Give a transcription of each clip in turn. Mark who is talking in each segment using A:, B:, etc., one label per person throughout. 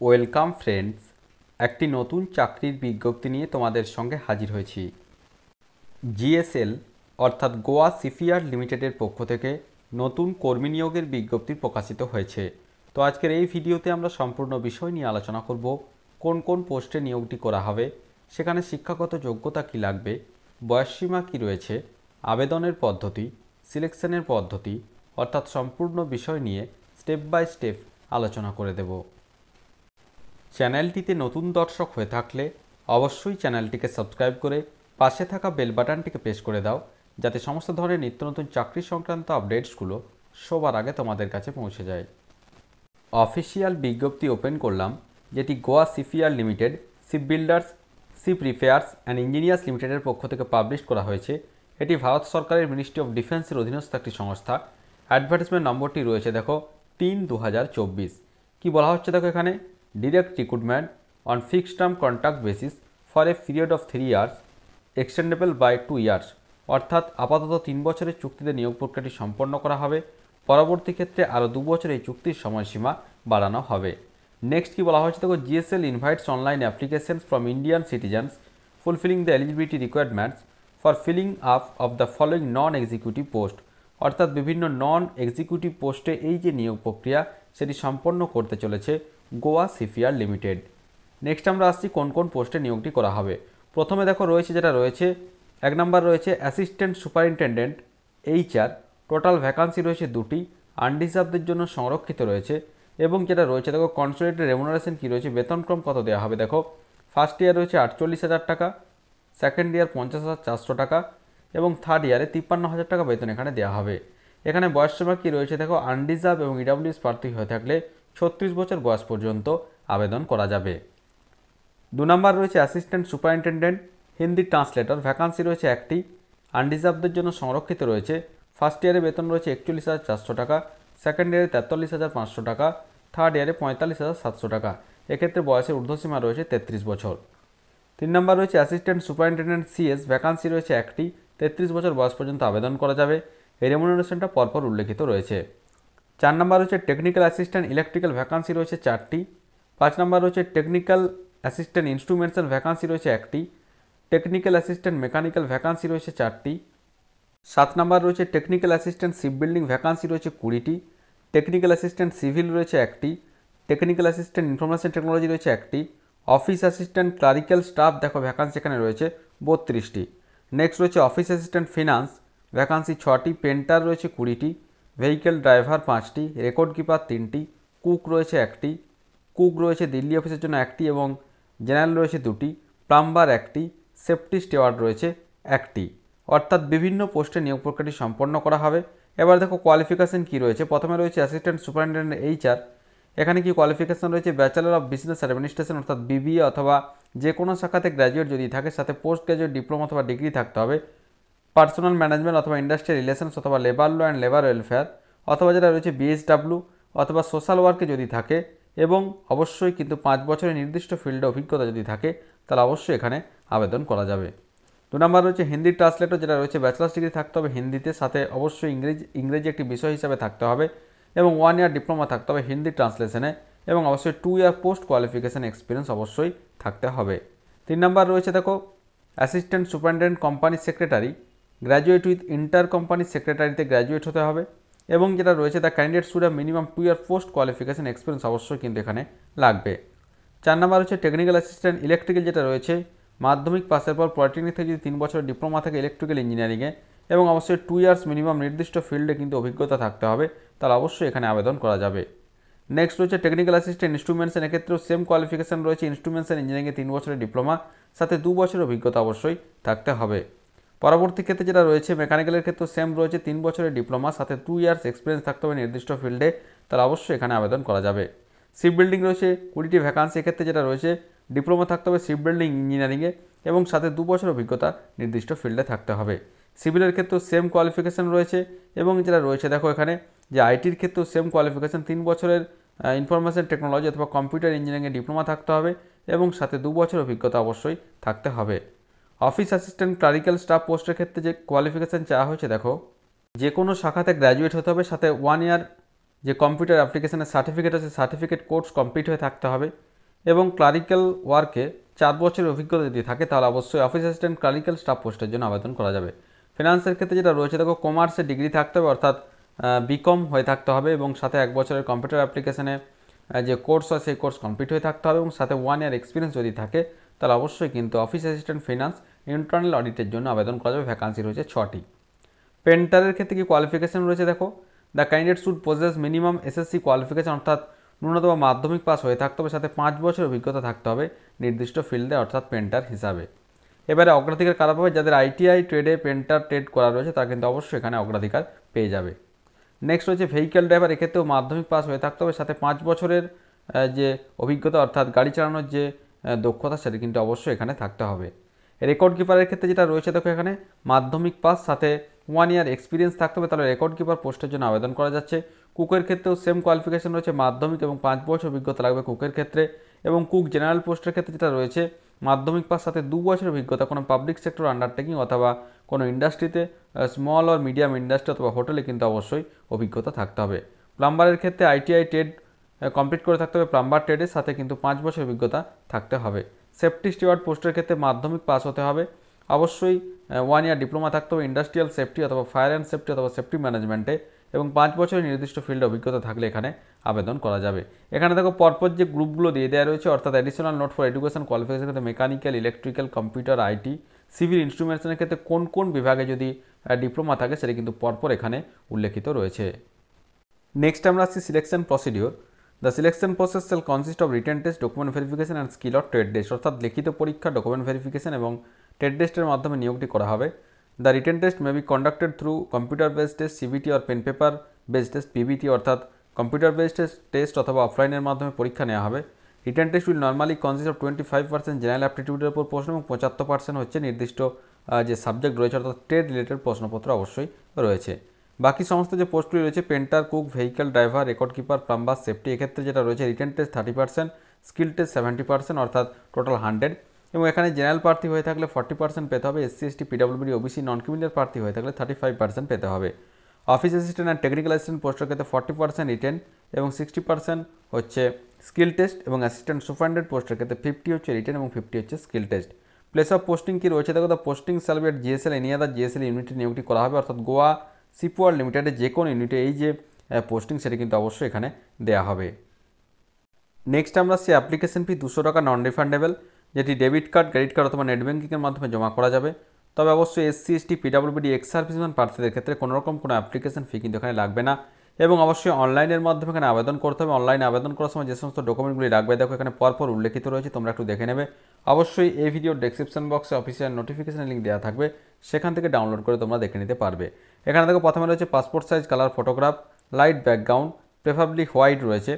A: Welcome friends, একটি নতুন চাকরির বিজ্ঞপ্তি নিয়ে তোমাদের সঙ্গে হাজির হয়েছি। জিএসএল অর্থাৎ গোয়া শিপইয়ার্ড লিমিটেডের পক্ষ থেকে নতুন কর্মী নিয়োগের বিজ্ঞপ্তি প্রকাশিত হয়েছে। তো আজকের এই ভিডিওতে আমরা সম্পূর্ণ বিষয় নিয়ে আলোচনা করব। কোন কোন পোস্টে নিয়োগটি করা হবে, সেখানে শিক্ষাগত যোগ্যতা কী লাগবে, বয়সসীমা কী রয়েছে, আবেদনের পদ্ধতি, সিলেকশনের পদ্ধতি অর্থাৎ সম্পূর্ণ বিষয় নিয়ে স্টেপ বাই স্টেপ আলোচনা করে দেব। চ্যানেলটিতে নতুন দর্শক হয়ে থাকলে অবশ্যই চ্যানেলটিকে সাবস্ক্রাইব করে পাশে থাকা বেল বাটনটিকে প্রেস করে দাও, যাতে সমস্ত ধরনের নিত্য নতুন চাকরি সংক্রান্ত আপডেটসগুলো সবার আগে তোমাদের কাছে পৌঁছে যায়। অফিসিয়াল বিজ্ঞপ্তি ওপেন করলাম, যেটি Goa shipyard limited, ship builders, ship repairs and engineers লিমিটেডের পক্ষ থেকে পাবলিশ করা হয়েছে। এটি ভারত সরকারের মিনিস্ট্রি অফ ডিফেন্সের অধীনস্থ একটি সংস্থা। অ্যাডভার্টাইজমেন্ট নম্বরটি রয়েছে দেখো 3/2024। কী বলা হচ্ছে দেখো এখানে, direct recruitment on fixed term contract basis for a period of 3 years extendable by 2 years. অর্থাৎ আপাতত 3 বছরের চুক্তিতে নিয়োগ প্রক্রিয়াটি সম্পন্ন করা হবে, পরবর্তী ক্ষেত্রে আরও 2 বছর এই চুক্তির সময়সীমা বাড়ানো হবে। নেক্সট কি বলা হয়েছে দেখো, GSL invites online applications from Indian citizens fulfilling the eligibility requirements for filling up of the following non executive post. অর্থাৎ বিভিন্ন নন এক্সিকিউটিভ পোস্টে এই যে নিয়োগ প্রক্রিয়া সেটি সম্পন্ন করতে চলেছে গোয়া শিপইয়ার্ড লিমিটেড। নেক্সট আমরা আসছি কোন কোন পোস্টে নিয়োগটি করা হবে। প্রথমে দেখো রয়েছে যেটা রয়েছে 1 নম্বর রয়েছে assistant superintendent HR। Total vacancy রয়েছে 2টি, আনরিজার্ভদের জন্য সংরক্ষিত রয়েছে। এবং যেটা রয়েছে দেখো কনসোলিডেটেড রেমুনারেশন কী রয়েছে, বেতনক্রম কত দেওয়া হবে দেখো, ফার্স্ট ইয়ার রয়েছে 48,000 টাকা, সেকেন্ড ইয়ার 50,400 টাকা এবং থার্ড ইয়ারে 53,000 টাকা বেতন এখানে দেওয়া হবে। এখানে বয়সসীমা কী রয়েছে দেখো, আনরিজার্ভ এবং ইডাব্লিউএস প্রার্থী হয়ে থাকলে 36 বছর বয়স পর্যন্ত আবেদন করা যাবে। 2 নম্বর রয়েছে assistant superintendent Hindi translator. Vacancy রয়েছে 1টি, আনরিজার্ভদের জন্য সংরক্ষিত রয়েছে। ফার্স্ট ইয়ারে বেতন রয়েছে 41,400 টাকা, সেকেন্ড ইয়ারে 43,500 টাকা, থার্ড ইয়ারে 45,700 টাকা। এক্ষেত্রে বয়সের ঊর্ধ্বসীমা রয়েছে 33 বছর। 3 নম্বর রয়েছে অ্যাসিস্ট্যান্ট সুপারিনটেন্ডেন্ট CS। ভ্যাকান্সি রয়েছে 1টি, 33 বছর বয়স পর্যন্ত আবেদন করা যাবে। এই রেমুনারেশনটা পরপর উল্লেখিত রয়েছে। 4 নম্বর রয়েছে টেকনিক্যাল অ্যাসিস্ট্যান্ট ইলেকট্রিক্যাল। ভ্যাকান্সি রয়েছে 4টি। 5 নম্বর রয়েছে টেকনিক্যাল অ্যাসিস্ট্যান্ট ইনস্ট্রুমেন্টেশন। ভ্যাকান্সি রয়েছে 1টি। Technical assistant mechanical. ভ্যাকান্সি রয়েছে 4টি। 7 নম্বর রয়েছে technical assistant ship building. Vacancy রয়েছে 20টি। টেকনিক্যাল অ্যাসিস্ট্যান্ট সিভিল রয়েছে 1টি। টেকনিক্যাল অ্যাসিস্ট্যান্ট ইনফরমেশন টেকনোলজি রয়েছে 1টি। অফিস অ্যাসিস্ট্যান্ট ক্লারিক্যাল স্টাফ দেখো ভ্যাকান্সি এখানে রয়েছে 32টি। নেক্সট রয়েছে অফিস অ্যাসিস্ট্যান্ট ফিনান্স। ভ্যাকান্সি 6টি। পেন্টার রয়েছে 20টি। ভেহিক্যাল ড্রাইভার 5টি। রেকর্ড কিপার 3টি। কুক রয়েছে 1টি। কুক রয়েছে দিল্লি অফিসের জন্য 1টি এবং জেনারেল রয়েছে 2টি। প্লাম্বার 1টি। সেফটি স্টেওয়ার্ড রয়েছে 1টি। অর্থাৎ বিভিন্ন পোস্টে নিয়োগ প্রক্রিয়াটি সম্পন্ন করা হবে। এবার দেখো কোয়ালিফিকেশন কী রয়েছে। প্রথমে রয়েছে অ্যাসিস্ট্যান্ট সুপারিনটেন্ডেন্ট HR। এখানে কি কোয়ালিফিকেশন রয়েছে, ব্যাচেলর অফ বিজনেস অ্যাডমিনিস্ট্রেশন অর্থাৎ BBA অথবা যে কোনো শাখাতে গ্র্যাজুয়েট যদি থাকে, সাথে পোস্ট গ্র্যাজুয়েট ডিপ্লোমা অথবা ডিগ্রি থাকতে হবে। পার্সোনাল ম্যানেজমেন্ট অথবা ইন্ডাস্ট্রিয়াল রিলেশনস অথবা labour law and labour welfare অথবা যেটা রয়েছে BSW অথবা সোশ্যাল ওয়ার্কে যদি থাকে, এবং অবশ্যই কিন্তু 5 বছরের নির্দিষ্ট ফিল্ডে অভিজ্ঞতা যদি থাকে, তাহলে অবশ্যই এখানে আবেদন করা যাবে। 2 নম্বর রয়েছে হিন্দি ট্রান্সলেটর, যেটা রয়েছে ব্যাচেলার্স ডিগ্রি থাকতে হবে হিন্দিতে, সাথে অবশ্যই ইংরেজি একটি বিষয় হিসাবে থাকতে হবে এবং 1 ইয়ার ডিপ্লোমা থাকতে হবে হিন্দি ট্রান্সলেশনে এবং অবশ্যই 2 ইয়ার পোস্ট কোয়ালিফিকেশন এক্সপিরিয়েন্স অবশ্যই থাকতে হবে। 3 নম্বর রয়েছে দেখো assistant superintendent company secretary. Graduate with inter company সেক্রেটারিতে গ্র্যাজুয়েট হতে হবে এবং যেটা রয়েছে the candidate should have minimum 2 year post qualification experience অবশ্যই কিন্তু এখানে লাগবে। 4 নম্বর হচ্ছে টেকনিক্যাল অ্যাসিস্ট্যান্ট ইলেকট্রিক্যাল, যেটা রয়েছে মাধ্যমিক পাসের পর পলিটেকনিক থেকে যদি 3 বছরের ডিপ্লোমা থাকে ইলেকট্রিক্যাল ইঞ্জিনিয়ারিংয়ে এবং অবশ্যই 2 ইয়ার্স মিনিমাম নির্দিষ্ট ফিল্ডে কিন্তু অভিজ্ঞতা থাকতে হবে, তাহলে অবশ্যই এখানে আবেদন করা যাবে। নেক্সট রয়েছে টেকনিক্যাল অ্যাসিস্ট্যান্ট ইনস্ট্রুমেন্টস। এক্ষেত্রেও সেম কোয়ালিফিকেশন রয়েছে, ইনস্ট্রুমেন্টস ইঞ্জিনিয়ারিংয়ে 3 বছরের ডিপ্লোমা, সাথে 2 বছরের অভিজ্ঞতা অবশ্যই থাকতে হবে। পরবর্তী ক্ষেত্রে যেটা রয়েছে মেকানিক্যালের ক্ষেত্রেও সেম রয়েছে, 3 বছরের ডিপ্লোমা, সাথে 2 ইয়ার্স এক্সপিরিয়েন্স থাকতে হবে নির্দিষ্ট ফিল্ডে, তাহলে অবশ্যই এখানে আবেদন করা যাবে। শিপ বিল্ডিং রয়েছে 20টি ভ্যাকান্সি। এক্ষেত্রে যেটা রয়েছে ডিপ্লোমা থাকতে হবে শিপ বিল্ডিং ইঞ্জিনিয়ারিংয়ে এবং সাথে 2 বছর অভিজ্ঞতা নির্দিষ্ট ফিল্ডে থাকতে হবে। সিভিলের ক্ষেত্রেও সেম কোয়ালিফিকেশান রয়েছে এবং যেটা রয়েছে দেখো এখানে যে আইটির ক্ষেত্রেও সেম কোয়ালিফিকেশান, 3 বছরের ইনফরমেশন টেকনোলজি অথবা কম্পিউটার ইঞ্জিনিয়ারিংয়ে ডিপ্লোমা থাকতে হবে এবং সাথে 2 বছর অভিজ্ঞতা অবশ্যই থাকতে হবে। অফিস অ্যাসিস্ট্যান্ট ক্লারিক্যাল স্টাফ পোস্টের ক্ষেত্রে যে কোয়ালিফিকেশান চাওয়া হয়েছে দেখো, যে কোনো শাখাতে গ্র্যাজুয়েট হতে হবে, সাথে 1 ইয়ার যে কম্পিউটার অ্যাপ্লিকেশনের সার্টিফিকেট আছে সার্টিফিকেট কোর্স কমপ্লিট হয়ে থাকতে হবে এবং ক্লারিক্যাল ওয়ার্কে 4 বছরের অভিজ্ঞতা যদি থাকে তাহলে অবশ্যই অফিস অ্যাসিস্ট্যান্ট ক্লারিক্যাল স্টাফ পোস্টের জন্য আবেদন করা যাবে। ফিনান্সের ক্ষেত্রে যেটা রয়েছে দেখো কমার্সের ডিগ্রি থাকতে হবে অর্থাৎ বিকম হয়ে থাকতে হবে এবং সাথে 1 বছরের কম্পিউটার অ্যাপ্লিকেশনে যে কোর্স হয় সেই কোর্স কমপ্লিট হয়ে থাকতে হবে এবং সাথে 1 ইয়ার এক্সপিরিয়েন্স যদি থাকে তাহলে অবশ্যই কিন্তু অফিস অ্যাসিস্ট্যান্ট ফিনান্স ইন্টারনাল অডিটের জন্য আবেদন করা যাবে। ভ্যাকান্সি রয়েছে 6টি। পেন্টারের ক্ষেত্রে কি কোয়ালিফিকেশন রয়েছে দেখো, the candidate should possess minimum SSC qualification অর্থাৎ ন্যূনতম মাধ্যমিক পাস হয়ে থাকতে হবে, সাথে 5 বছর অভিজ্ঞতা থাকতে হবে নির্দিষ্ট ফিল্ডে অর্থাৎ পেন্টার হিসাবে। এবারে অগ্রাধিকার কারা পাবে, যাদের আইটিআই ট্রেডে পেন্টার ট্রেড করা রয়েছে তারা কিন্তু অবশ্যই এখানে অগ্রাধিকার পেয়ে যাবে। নেক্সট রয়েছে ভেহিক্যাল ড্রাইভার, এক্ষেত্রেও মাধ্যমিক পাস হয়ে থাকতে হবে, সাথে 5 বছরের যে অভিজ্ঞতা অর্থাৎ গাড়ি চালানোর যে দক্ষতা সেটা কিন্তু অবশ্যই এখানে থাকতে হবে। রেকর্ড কিপারের ক্ষেত্রে যেটা রয়েছে দেখো এখানে মাধ্যমিক পাস সাথে 1 ইয়ার এক্সপিরিয়েন্স থাকতে হবে, তাহলে রেকর্ড কিপার পোস্টের জন্য আবেদন করা যাচ্ছে। কুকের ক্ষেত্রেও সেম কোয়ালিফিকেশন রয়েছে, মাধ্যমিক এবং 5 বছর অভিজ্ঞতা লাগবে কুকের ক্ষেত্রে। এবং কুক জেনারেল পোস্টের ক্ষেত্রে যেটা রয়েছে মাধ্যমিক পাস সাথে 2 বছর অভিজ্ঞতা কোনো পাবলিক সেক্টর আন্ডারটেকিং অথবা কোনো ইন্ডাস্ট্রিতে স্মল অর মিডিয়াম ইন্ডাস্ট্রি অথবা হোটেলে কিন্তু অবশ্যই অভিজ্ঞতা থাকতে হবে। প্লাম্বারের ক্ষেত্রে আইটিআই ট্রেড কমপ্লিট করে থাকতে হবে প্লাম্বার ট্রেডের সাথে কিন্তু 5 বছর অভিজ্ঞতা থাকতে হবে। সেফটি স্টিওয়ার্ড পোস্টের ক্ষেত্রে মাধ্যমিক পাস হতে হবে, অবশ্যই 1 ইয়ার ডিপ্লোমা থাকতে হবে ইন্ডাস্ট্রিয়াল সেফটি অথবা ফায়ার অ্যান্ড সেফটি অথবা সেফটি ম্যানেজমেন্টে এবং 5 বছরের নির্দিষ্ট ফিল্ডে অভিজ্ঞতা থাকলে এখানে আবেদন করা যাবে। এখানে দেখো পরপর যে গ্রুপগুলো দিয়ে দেওয়া রয়েছে অর্থাৎ additional note for education qualification ক্ষেত্রে mechanical, electrical, computer, IT, civil, ইনস্ট্রুমেন্টেশনের ক্ষেত্রে কোন কোন বিভাগে যদি ডিপ্লোমা থাকে সেটা কিন্তু পরপর এখানে উল্লেখিত রয়েছে। নেক্সট আমরা আসছি selection procedure. The selection process shall consist of written test, document verification and skill or trade test, অর্থাৎ লিখিত পরীক্ষা, ডকুমেন্ট ভেরিফিকেশন এবং ট্রেড টেস্টের মাধ্যমে নিয়োগটি করা হবে। The written test may be conducted through computer based test, CBT or pen paper based test, PBT অর্থাৎ কম্পিউটার বেসড টেস্ট অথবা অফলাইনের মাধ্যমে পরীক্ষা নেওয়া হবে। Written test will normally consist of 25% general অ্যাপটিটিউডের উপর প্রশ্ন এবং 75% হচ্ছে নির্দিষ্ট যে সাবজেক্ট রয়েছে অর্থাৎ ট্রেড রিলেটেড প্রশ্নপত্র অবশ্যই রয়েছে। বাকি সমস্ত যে পোস্টগুলি রয়েছে painter, cook, vehicle driver, record keeper, plumber, safety, এক্ষেত্রে যেটা রয়েছে রিটেন টেস্ট 30%, স্কিল টেস্ট 70% অর্থাৎ টোটাল 100 এবং এখানে জেনারেল প্রার্থী হয়ে থাকলে 40% পেতে হবে, এসসি এসটি পিডব্লিউডি ওবিসি নন ক্রিমিনাল প্রার্থী হয়ে থাকলে 35% পেতে হবে। Office assistant and technical assistant পোস্টের ক্ষেত্রে 40% রিটেন এবং 60% হচ্ছে স্কিল টেস্ট এবং অ্যাসিস্ট্যান্ট সুপারিনটেন্ডেন্ট পোস্টের ক্ষেত্রে 50 হচ্ছে রিটেন এবং 50 হচ্ছে skill test. Place of posting কি রয়েছে দেখো, the posting shall be at GSL any other GSL ইউনিটে নিয়োগটি করা হবে অর্থাৎ গোয়া সিপওয়ার লিমিটেডের যে কোনো ইউনিটে এই যে পোস্টিং সেটা কিন্তু অবশ্যই এখানে দেওয়া হবে। নেক্সট আমরা আসছি অ্যাপ্লিকেশন ফি 200 টাকা নন রিফান্ডেবল, যেটি ডেবিট কার্ড, ক্রেডিট কার্ড অথবা নেট ব্যাঙ্কিংয়ের মাধ্যমে জমা করা যাবে। তবে অবশ্যই SC ST PWD ex serviceman প্রার্থীদের ক্ষেত্রে কোনোরকম কোনো অ্যাপ্লিকেশন ফি কিন্তু এখানে লাগবে না এবং অবশ্যই অনলাইনের মাধ্যমে এখানে আবেদন করতে হবে। অনলাইনে আবেদন করার সময় যে সমস্ত ডকুমেন্টগুলি লাগবে দেখো এখানে পরপর উল্লেখিত রয়েছে, তোমরা একটু দেখে নেবে। অবশ্যই এই ভিডিওর ডেসক্রিপশন বক্সে অফিসিয়াল নোটিফিকেশনের লিঙ্ক দেওয়া থাকবে, সেখান থেকে ডাউনলোড করে তোমরা দেখে নিতে পারবে। এখানে দেখো প্রথমে রয়েছে passport size colour photograph, light background, preferably white রয়েছে,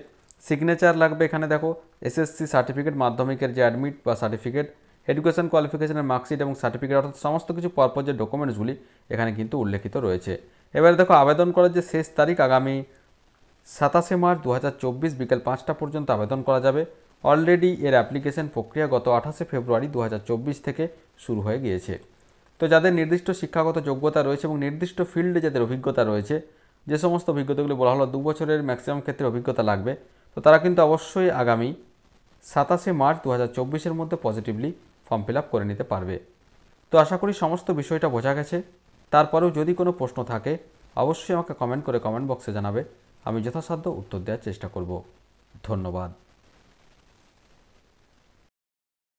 A: সিগনেচার লাগবে এখানে দেখো, এসএসসি সার্টিফিকেট, মাধ্যমিকের যে অ্যাডমিট বা সার্টিফিকেট, এডুকেশন কোয়ালিফিকেশনের মার্কশিট এবং সার্টিফিকেট অর্থাৎ সমস্ত কিছু পরপর যে ডকুমেন্টসগুলি এখানে কিন্তু উল্লেখিত রয়েছে। এবারে দেখো আবেদন করার যে শেষ তারিখ আগামী 27শে মার্চ 2024 বিকেল 5টা পর্যন্ত আবেদন করা যাবে। অলরেডি এর অ্যাপ্লিকেশন প্রক্রিয়া গত 28শে ফেব্রুয়ারি 2024 থেকে শুরু হয়ে গিয়েছে। তো যাদের নির্দিষ্ট শিক্ষাগত যোগ্যতা রয়েছে এবং নির্দিষ্ট ফিল্ডে যাদের অভিজ্ঞতা রয়েছে, যে সমস্ত অভিজ্ঞতাগুলি বলা হলো 2 বছরের ম্যাক্সিমাম ক্ষেত্রে অভিজ্ঞতা লাগবে, তো তারা কিন্তু অবশ্যই আগামী 27শে মার্চ 2024-এর মধ্যে পজিটিভলি ফর্ম ফিল আপ করে নিতে পারবে। তো আশা করি সমস্ত বিষয়টা বোঝা গেছে। তারপরেও যদি কোনো প্রশ্ন থাকে অবশ্যই আমাকে কমেন্ট করে কমেন্ট বক্সে জানাবে, আমি যথাসাধ্য উত্তর দেওয়ার চেষ্টা করব। ধন্যবাদ।